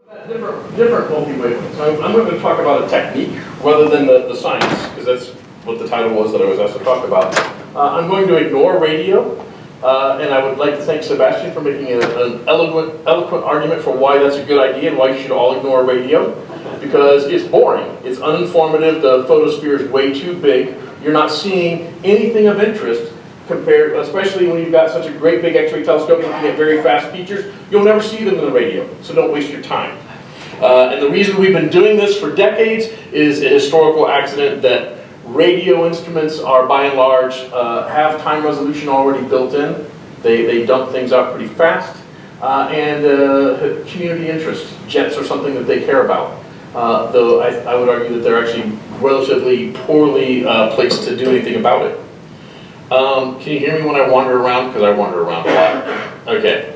Different multi-wavelengths. I'm going to talk about a technique rather than the science, because that's what the title was that I was asked to talk about. I'm going to ignore radio, and I would like to thank Sebastian for making an eloquent argument for why that's a good idea and why you should all ignore radio, because it's boring, it's uninformative, the photosphere is way too big, you're not seeing anything of interest compared, especially when you've got such a great big X-ray telescope looking at very fast features. You'll never see them in the radio, so don't waste your time. And the reason we've been doing this for decades is a historical accident that radio instruments are by and large have time resolution already built in. They dump things out pretty fast. And community interest, jets are something that they care about. Though I would argue that they're actually relatively poorly placed to do anything about it. Can you hear me when I wander around? Because I wander around a lot. Okay.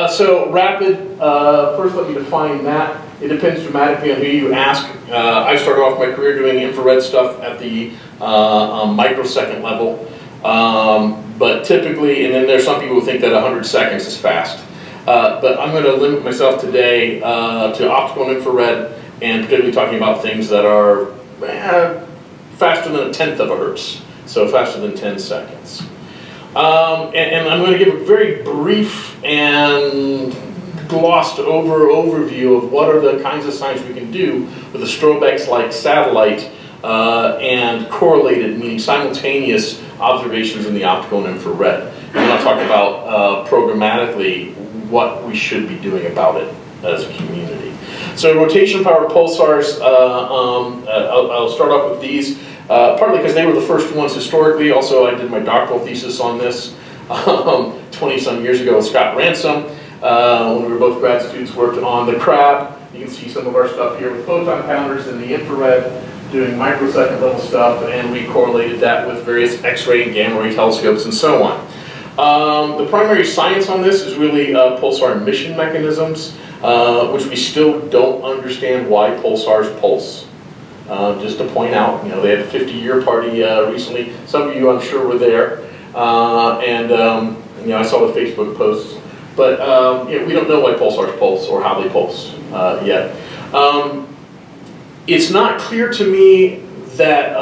So rapid, first let me define that. It depends dramatically on who you ask. I started off my career doing infrared stuff at the microsecond level. But typically, and then there's some people who think that 100 seconds is fast. But I'm going to limit myself today to optical and infrared, and particularly talking about things that are faster than 1/10 of a hertz. So faster than 10 seconds. And I'm going to give a very brief and glossed over overview of what are the kinds of science we can do with a STROBE-X like satellite and correlated, meaning simultaneous observations in the optical and infrared. And then I'll talk about programmatically what we should be doing about it as a community. So rotation powered pulsars, I'll start off with these. Partly because they were the first ones historically. Also, I did my doctoral thesis on this 20-some years ago with Scott Ransom. When we were both grad students, worked on the crab. You can see some of our stuff here with photon counters in the infrared, doing microsecond level stuff, and we correlated that with various X-ray and gamma ray telescopes and so on. The primary science on this is really pulsar emission mechanisms, which we still don't understand why pulsars pulse. Just to point out, they had a 50-year party recently. Some of you, I'm sure, were there, and I saw the Facebook posts. But we don't know why pulsars pulse or how they pulse yet. It's not clear to me that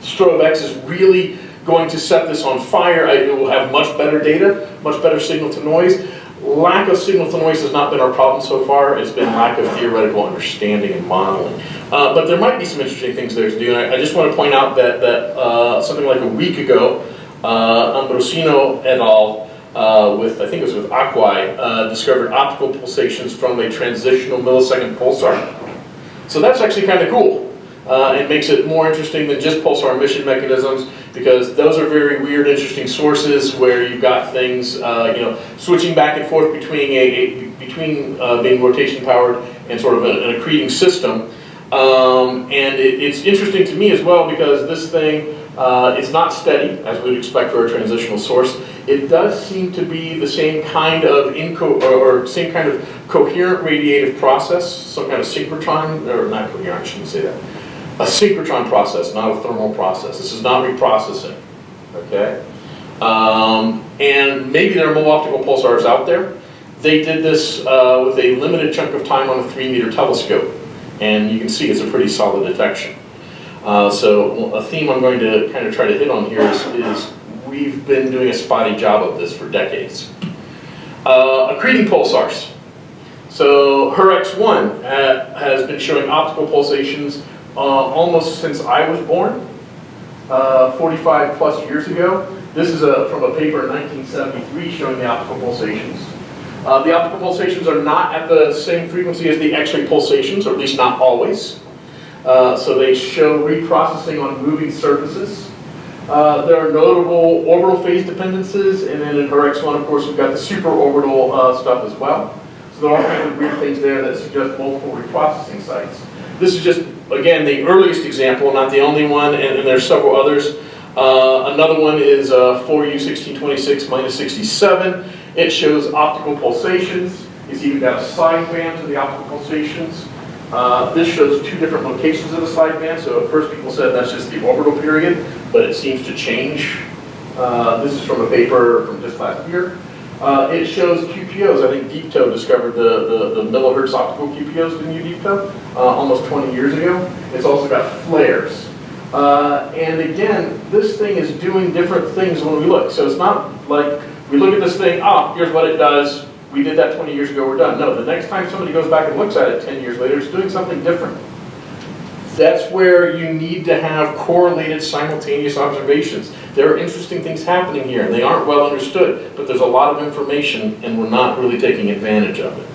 STROBE-X is really going to set this on fire. It will have much better data, much better signal to noise. Lack of signal to noise has not been our problem so far. It's been lack of theoretical understanding and modeling. But there might be some interesting things there to do. And I just want to point out that something like a week ago, Ambrosino et al. With, I think it was with Aquai, discovered optical pulsations from a transitional millisecond pulsar. So that's actually kind of cool. It makes it more interesting than just pulsar emission mechanisms, because those are very weird, interesting sources where you've got things, switching back and forth between being rotation powered and sort of an accreting system. And it's interesting to me as well because this thing is not steady as we would expect for a transitional source. It does seem to be the same kind of same kind of coherent radiative process, some kind of synchrotron, or not coherent, I shouldn't say that. A synchrotron process, not a thermal process. This is not reprocessing, okay? And maybe there are more optical pulsars out there. They did this with a limited chunk of time on a 3-meter telescope, and you can see it's a pretty solid detection. So a theme I'm going to kind of try to hit on here is we've been doing a spotty job of this for decades. Accreting pulsars. So HER-X1 has been showing optical pulsations almost since I was born, 45 plus years ago. This is from a paper in 1973 showing the optical pulsations. The optical pulsations are not at the same frequency as the X-ray pulsations, or at least not always. So they show reprocessing on moving surfaces. There are notable orbital phase dependencies, and then in HER-X1, of course, we've got the superorbital stuff as well. So there are all kinds of weird things there that suggest multiple reprocessing sites. This is just, again, the earliest example, not the only one, and there's several others. Another one is 4U1626-67. It shows optical pulsations. It's even got a sideband to the optical pulsations. This shows 2 different locations of the sideband. So at first people said that's just the orbital period, but it seems to change. This is from a paper from just last year. It shows QPOs. I think Deep Toe discovered the millihertz optical QPOs, didn't you, Deep Toe? Almost 20 years ago. It's also got flares. And again, this thing is doing different things when we look. So it's not like we look at this thing, oh, here's what it does. We did that 20 years ago, we're done. No, the next time somebody goes back and looks at it 10 years later, it's doing something different. That's where you need to have correlated simultaneous observations. There are interesting things happening here, and they aren't well understood, but there's a lot of information, and we're not really taking advantage of it.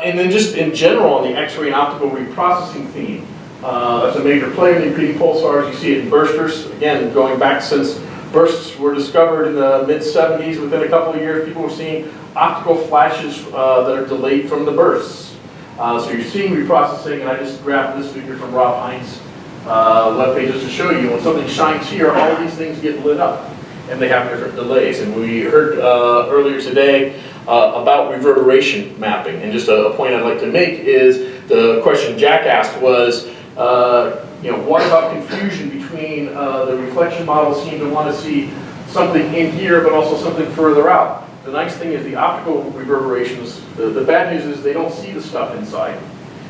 And then just in general, on the X-ray and optical reprocessing theme, that's a major player in the repeating pulsars. You see it in bursters. Again, going back since bursts were discovered in the mid-70s, within a couple of years, people were seeing optical flashes that are delayed from the bursts. So you're seeing reprocessing, and I just grabbed this figure from Rob Heinz's webpage just to show you, when something shines here, all of these things get lit up, and they have different delays. And we heard earlier today about reverberation mapping, and just a point I'd like to make is the question Jack asked was, what about confusion between the reflection models seem to want to see something in here, but also something further out. The nice thing is the optical reverberations, the bad news is they don't see the stuff inside.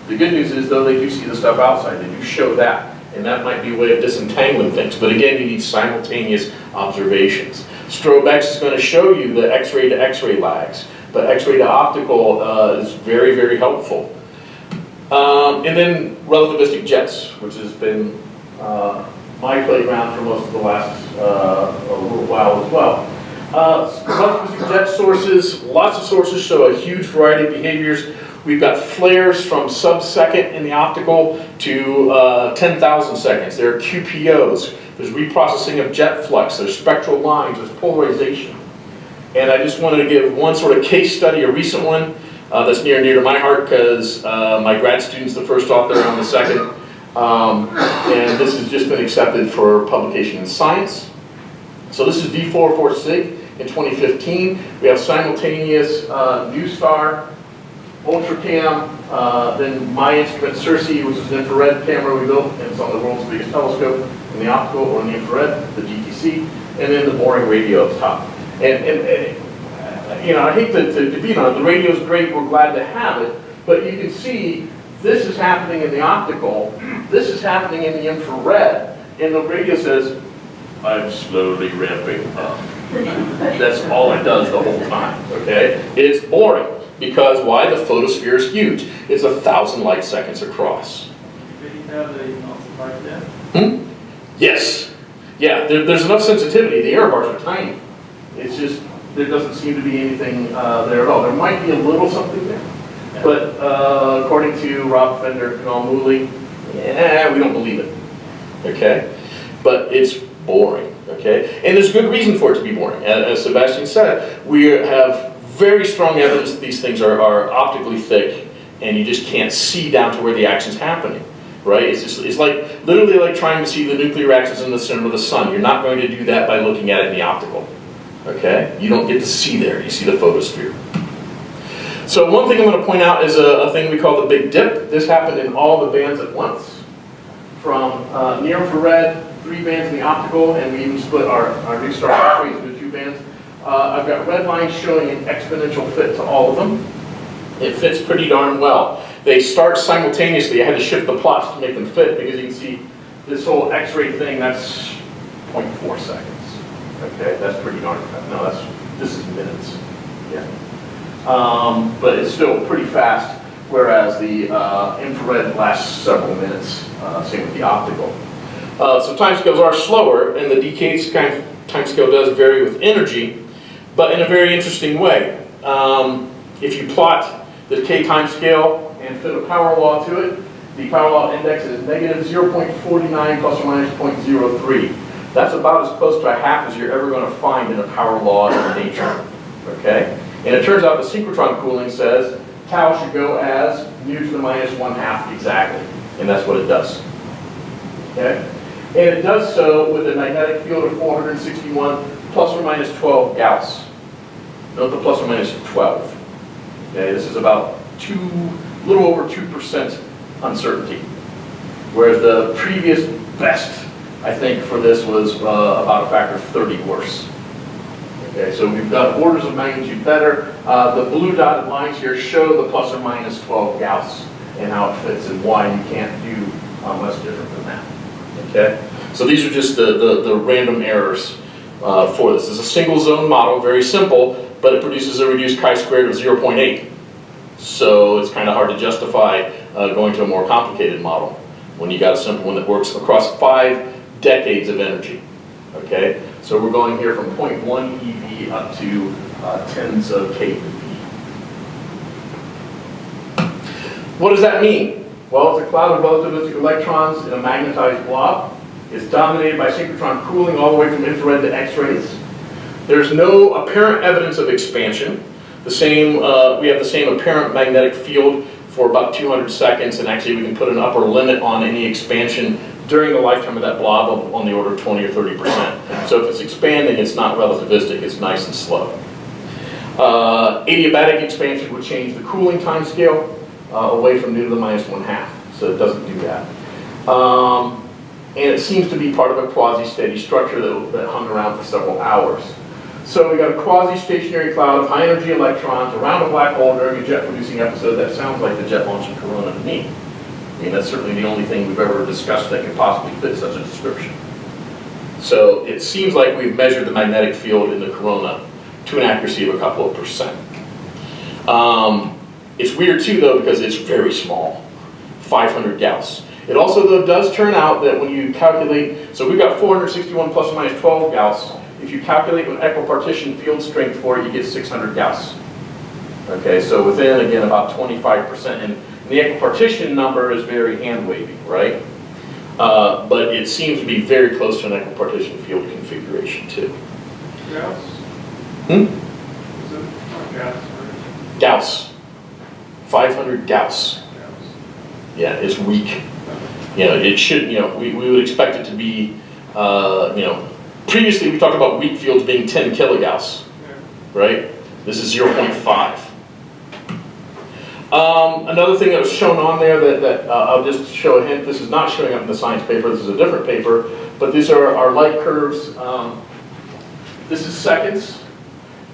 The good news is, though, they do see the stuff outside. They do show that. And that might be a way of disentangling things. But again, you need simultaneous observations. STROBE-X is going to show you the X-ray to X-ray lags. But X-ray to optical is very, very helpful. And then relativistic jets, which has been my playground for most of the last a little while as well. Relativistic jet sources, lots of sources show a huge variety of behaviors. We've got flares from sub-second in the optical to 10,000 seconds. There are QPOs. There's reprocessing of jet flux. There's spectral lines. There's polarization. And I just wanted to give one sort of case study, a recent one, that's near and dear to my heart because my grad student's the first author, I'm the second. And this has just been accepted for publication in Science. So this is D44 SIG in 2015. We have simultaneous NuStar, UltraCam, then my instrument Circe, which is an infrared camera we built, and it's on the world's biggest telescope, in the optical or in the infrared, the GTC, and then the boring radio up top. And I hate to be on it, the radio's great, we're glad to have it, but you can see this is happening in the optical, this is happening in the infrared, and the radio says, I'm slowly ramping up. That's all it does the whole time, okay? It's boring, because why? The photosphere is huge. It's 1,000 light seconds across. Did you have the multiplier? Yes. Yeah, there's enough sensitivity. The error bars are tiny. It's just, there doesn't seem to be anything there at all. There might be a little something there. Yeah. But according to Rob Fender and all Mooley, we don't believe it. Okay? But it's boring. Okay? And there's good reason for it to be boring. As Sebastian said, we have very strong evidence that these things are optically thick, and you just can't see down to where the action's happening. Right? It's like literally like trying to see the nuclear reactions in the center of the sun. You're not going to do that by looking at it in the optical. Okay? You don't get to see there. You see the photosphere. So one thing I'm going to point out is a thing we call the Big Dip. This happened in all the bands at once. From near infrared, 3 bands in the optical, and we even split our NuStar X-rays into 2 bands. I've got red lines showing an exponential fit to all of them. It fits pretty darn well. They start simultaneously. I had to shift the plots to make them fit because you can see this whole X-ray thing, that's 0.4 seconds. Okay, that's pretty darn fast. No, this is minutes. Yeah. But it's still pretty fast, whereas the infrared lasts several minutes. Same with the optical. So timescales are slower, and the Decadence kind of timescale does vary with energy, but in a very interesting way. If you plot the decay timescale and fit a power law to it, the power law index is negative 0.49 plus or minus 0.03. That's about as close to a half as you're ever going to find in a power law in nature. Okay? And it turns out the synchrotron cooling says tau should go as mu to the minus 1/2 exactly. And that's what it does. Okay? And it does so with a magnetic field of 461 plus or minus 12 Gauss. Note the plus or minus 12. Okay, this is about a little over 2% uncertainty. Whereas the previous best, I think, for this was about a factor of 30 worse. Okay, so we've got orders of magnitude better. The blue dotted lines here show the plus or minus 12 Gauss and how it fits and why you can't do much different than that. Okay, so these are just the random errors for this. It's a single zone model, very simple, but it produces a reduced chi-squared of 0.8. So it's kind of hard to justify going to a more complicated model when you got a simple one that works across 5 decades of energy. Okay, so we're going here from 0.1 eV up to tens of keV. What does that mean? Well, it's a cloud of relativistic electrons in a magnetized blob. It's dominated by synchrotron cooling all the way from infrared to X-rays. There's no apparent evidence of expansion. We have the same apparent magnetic field for about 200 seconds, and actually we can put an upper limit on any expansion during the lifetime of that blob on the order of 20 or 30%. So if it's expanding, it's not relativistic, it's nice and slow. Adiabatic expansion would change the cooling time scale away from nu to the -1/2, so it doesn't do that. And it seems to be part of a quasi-steady structure that hung around for several hours. So we got a quasi-stationary cloud of high-energy electrons around a black hole during a jet-producing episode. That sounds like the jet-launching corona to me. I mean, that's certainly the only thing we've ever discussed that could possibly fit such a description. So it seems like we've measured the magnetic field in the corona to an accuracy of a couple of %. It's weird too, though, because it's very small, 500 Gauss. It also, though, does turn out that when you calculate, so we've got 461 plus or minus 12 Gauss. If you calculate an equipartition field strength for it, you get 600 Gauss. Okay, so within, again, about 25%. And the equipartition number is very hand-wavy, right? But it seems to be very close to an equipartition field configuration, too. Gauss? Hmm? Is it Gauss? Gauss. 500 Gauss. Gauss. Yeah, it's weak. You know, it should, you know, we would expect it to be, you know, previously we talked about weak fields being 10 kilogauss, right? This is 0.5. Another thing that was shown on there that I'll just show a hint, this is not showing up in the science paper, this is a different paper, but these are our light curves. This is seconds,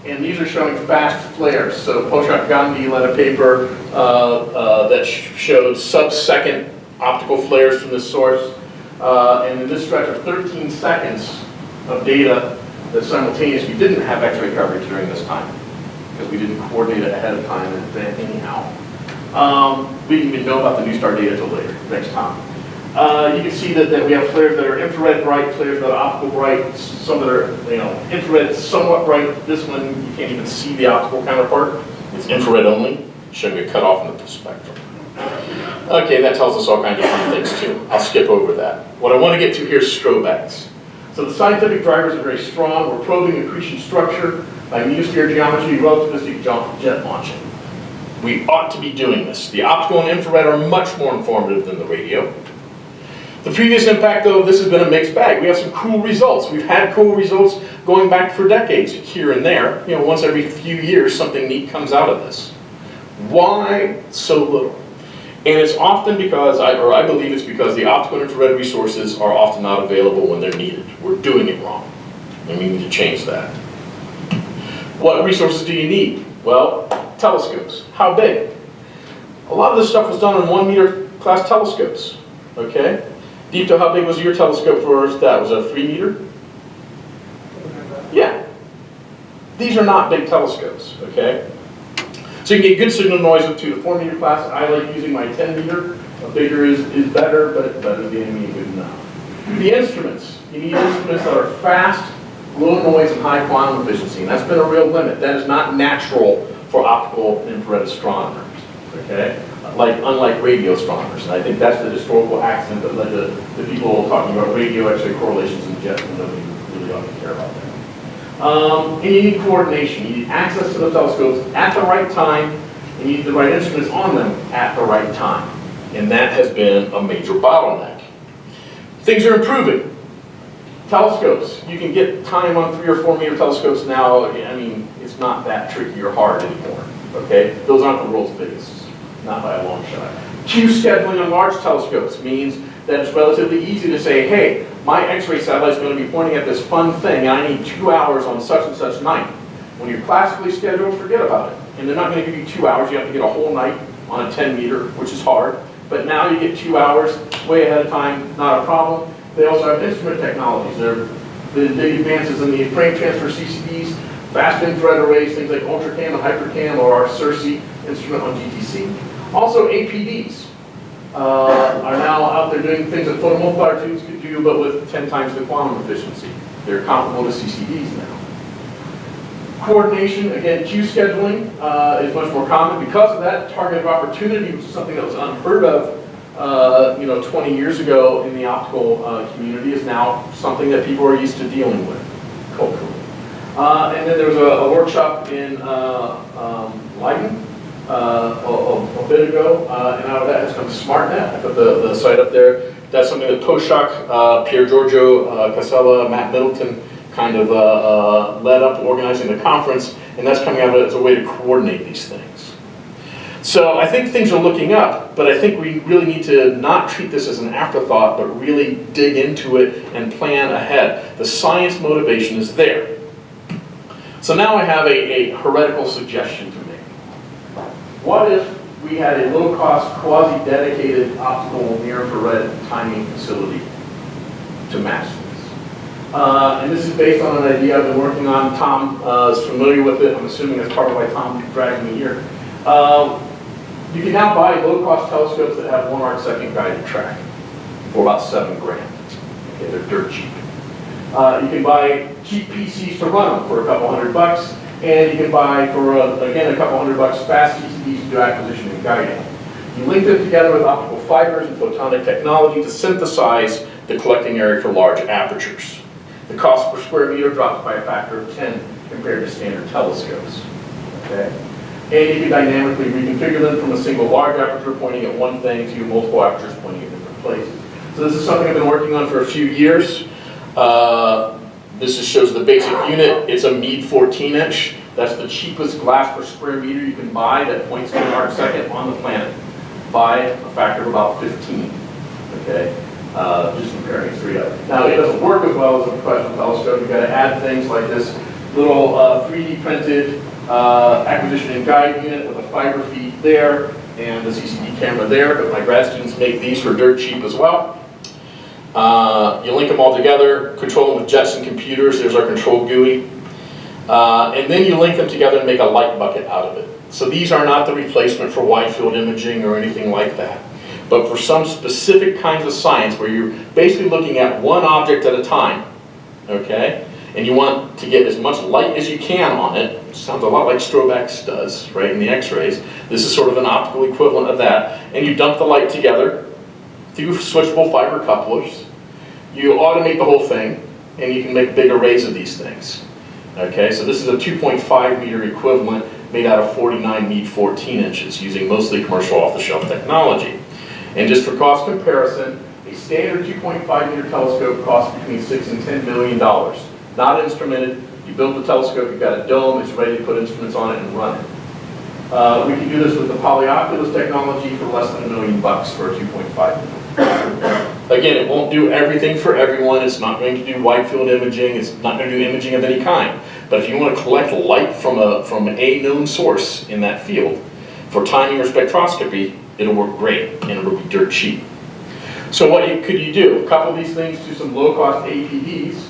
and these are showing fast flares. So Poshak Gandhi led a paper that showed sub-second optical flares from this source, and in this stretch of 13 seconds of data that simultaneously didn't have X-ray coverage during this time, because we didn't coordinate it ahead of time in advance anyhow. We didn't even know about the new star data until later, next time. You can see that we have flares that are infrared bright, flares that are optical bright, some that are, you know, infrared somewhat bright. This one, you can't even see the optical counterpart. It's infrared only, showing a cutoff in the spectrum. Okay, that tells us all kinds of fun things too. I'll skip over that. What I want to get to here is STROBE-X. So the scientific drivers are very strong. We're probing accretion structure by mesosphere geometry, relativistic jet launching. We ought to be doing this. The optical and infrared are much more informative than the radio. The previous impact, though, this has been a mixed bag. We have some cool results. We've had cool results going back for decades, here and there. You know, once every few years, something neat comes out of this. Why so little? And it's often because, I believe it's because the optical and infrared resources are often not available when they're needed. We're doing it wrong, and we need to change that. What resources do you need? Well, telescopes. How big? A lot of this stuff was done on 1 meter class telescopes, okay? Deepto, how big was your telescope for Earth? That was a 3 meter? Yeah. These are not big telescopes, okay? So you can get good signal noise with 2 to 4 meter class. I like using my 10 meter. A bigger is better, but better than me good enough. The instruments. You need instruments that are fast, low noise, and high quantum efficiency. And that's been a real limit. That is not natural for optical and infrared astronomers, okay? Unlike radio astronomers. And I think that's the historical accident that led to the people talking about radio X-ray correlations in jets, and nobody really ought to care about that. And you need coordination. You need access to the telescopes at the right time, and you need the right instruments on them at the right time. And that has been a major bottleneck. Things are improving. Telescopes. You can get time on 3 or 4 meter telescopes now. I mean, it's not that tricky or hard anymore. Okay? Those aren't the world's biggest. Not by a long shot. Q scheduling on large telescopes means that it's relatively easy to say, hey, my X-ray satellite is going to be pointing at this fun thing, and I need 2 hours on such and such night. When you're classically scheduled, forget about it. And they're not going to give you 2 hours. You have to get a whole night on a 10 meter, which is hard. But now you get 2 hours way ahead of time, not a problem. They also have instrument technologies. There have been big advances in the frame transfer CCDs, fast infrared arrays, things like UltraCam and HyperCam, or our Cersei instrument on GTC. Also APDs are now out there doing things that photomultiplier tubes could do, but with 10 times the quantum efficiency. They're comparable to CCDs now. Coordination, again, queue scheduling is much more common. Because of that, target of opportunity, which is something that was unheard of 20 years ago in the optical community, is now something that people are used to dealing with culturally. And then there was a workshop in Leiden a bit ago, and out of that has come SmartNet. I put the site up there. That's something that Poshak, Pier Giorgio Casella, Matt Middleton kind of led up organizing the conference, and that's coming out as a way to coordinate these things. So I think things are looking up, but I think we really need to not treat this as an afterthought, but really dig into it and plan ahead. The science motivation is there. So now I have a heretical suggestion to make. What if we had a low-cost, quasi-dedicated optical near-infrared timing facility to match this? And this is based on an idea I've been working on. Tom is familiar with it. I'm assuming that's part of why Tom dragged me here. You can now buy low-cost telescopes that have 1 arc-second guided track for about $7 grand. Okay, they're dirt cheap. You can buy cheap PCs to run them for a couple $100, and you can buy for again a couple $100 fast CCDs to do acquisition and guiding. You link them together with optical fibers and photonic technology to synthesize the collecting area for large apertures. The cost per square meter drops by a factor of 10 compared to standard telescopes. Okay? And you can dynamically reconfigure them from a single large aperture pointing at one thing to multiple apertures pointing at different places. So this is something I've been working on for a few years. This just shows the basic unit. It's a Meade 14-inch. That's the cheapest glass per square meter you can buy that points to an arc-second on the planet by a factor of about 15. Okay? Just comparing the three up. Now, it doesn't work as well as a professional telescope. You've got to add things like this little 3D printed acquisition and guide unit with a fiber feed there and the CCD camera there. But my grad students make these for dirt cheap as well. You link them all together, control them with Jetson computers. There's our control GUI. And then you link them together and make a light bucket out of it. So these are not the replacement for wide field imaging or anything like that. But for some specific kinds of science where you're basically looking at one object at a time, okay? And you want to get as much light as you can on it. Sounds a lot like STROBE-X does, right, in the X-rays. This is sort of an optical equivalent of that. And you dump the light together through switchable fiber couplers. You automate the whole thing, and you can make big arrays of these things. Okay, so this is a 2.5 meter equivalent made out of 49 Meade 14 inches using mostly commercial off-the-shelf technology. And just for cost comparison, a standard 2.5 meter telescope costs between $6 and $10 million. Not instrumented. You build the telescope, you've got a dome, it's ready to put instruments on it and run it. We can do this with the polyoculus technology for less than $1 million for a 2.5 meter. Again, it won't do everything for everyone. It's not going to do wide field imaging. It's not going to do imaging of any kind. But if you want to collect light from a known source in that field for timing or spectroscopy, it'll work great and it'll be dirt cheap. So what could you do? Couple these things to some low-cost APDs,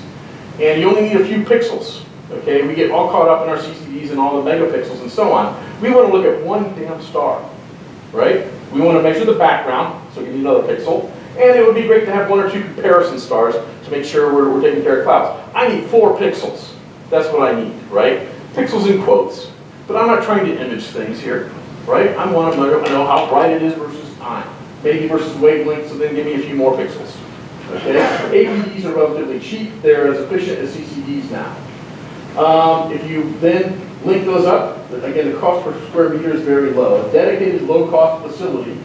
and you only need a few pixels. Okay, we get all caught up in our CCDs and all the megapixels and so on. We want to look at one damn star, right? We want to measure the background, so we need another pixel. And it would be great to have 1 or 2 comparison stars to make sure we're taking care of clouds. I need 4 pixels. That's what I need, right? Pixels in quotes. But I'm not trying to image things here, right? I want to know how bright it is versus time. Maybe versus wavelength, so then give me a few more pixels. Okay? APDs are relatively cheap. They're as efficient as CCDs now. If you then link those up, again, the cost per square meter is very low. A dedicated low-cost facility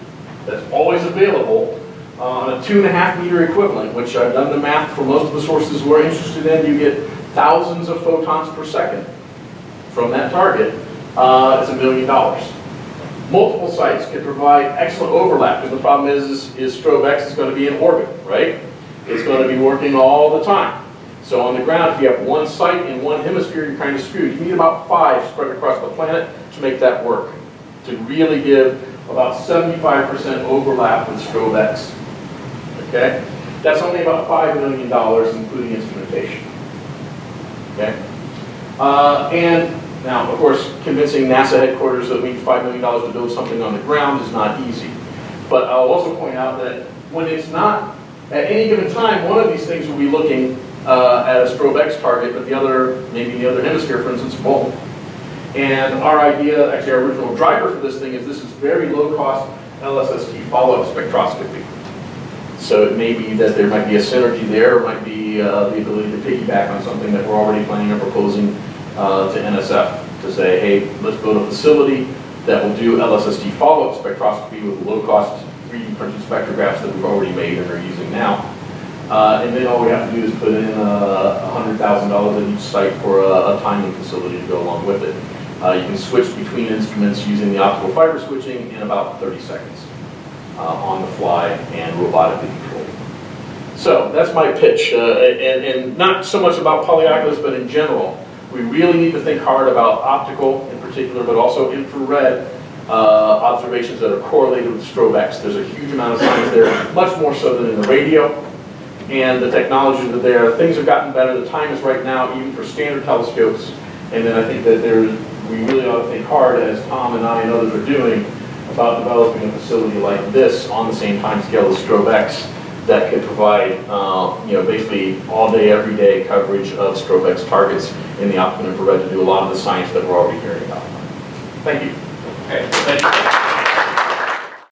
that's always available on a 2.5 meter equivalent, which I've done the math for most of the sources we're interested in, you get thousands of photons per second from that target. It's $1 million. Multiple sites can provide excellent overlap, because the problem is STROBE-X is going to be in orbit, right? It's going to be working all the time. So on the ground, if you have one site in one hemisphere, you're kind of screwed. You need about 5 spread across the planet to make that work, to really give about 75% overlap with STROBE-X. Okay? That's only about $5 million, including instrumentation. Okay? And now, of course, convincing NASA headquarters that we need $5 million to build something on the ground is not easy. But I'll also point out that when it's not, at any given time, one of these things will be looking at a STROBE-X target, but the other, maybe in the other hemisphere, for instance, won't. And our idea, actually our original driver for this thing is this is very low-cost LSST follow-up spectroscopy. So it may be that there might be a synergy there, or might be the ability to piggyback on something that we're already planning or proposing to NSF to say, hey, let's build a facility that will do LSST follow-up spectroscopy with low-cost 3D printed spectrographs that we've already made and are using now. And then all we have to do is put in $100,000 at each site for a timing facility to go along with it. You can switch between instruments using the optical fiber switching in about 30 seconds on the fly and robotically controlled. So that's my pitch, and not so much about polyoculus, but in general. We really need to think hard about optical in particular, but also infrared observations that are correlated with STROBE-X. There's a huge amount of science there, much more so than in the radio. And the technologies that are there, things have gotten better. The time is right now, even for standard telescopes. And then I think that we really ought to think hard, as Tom and I and others are doing, about developing a facility like this on the same time scale as STROBE-X that could provide, basically all day, every day coverage of STROBE-X targets in the optical infrared to do a lot of the science that we're already hearing about. Thank you. Okay, thank you.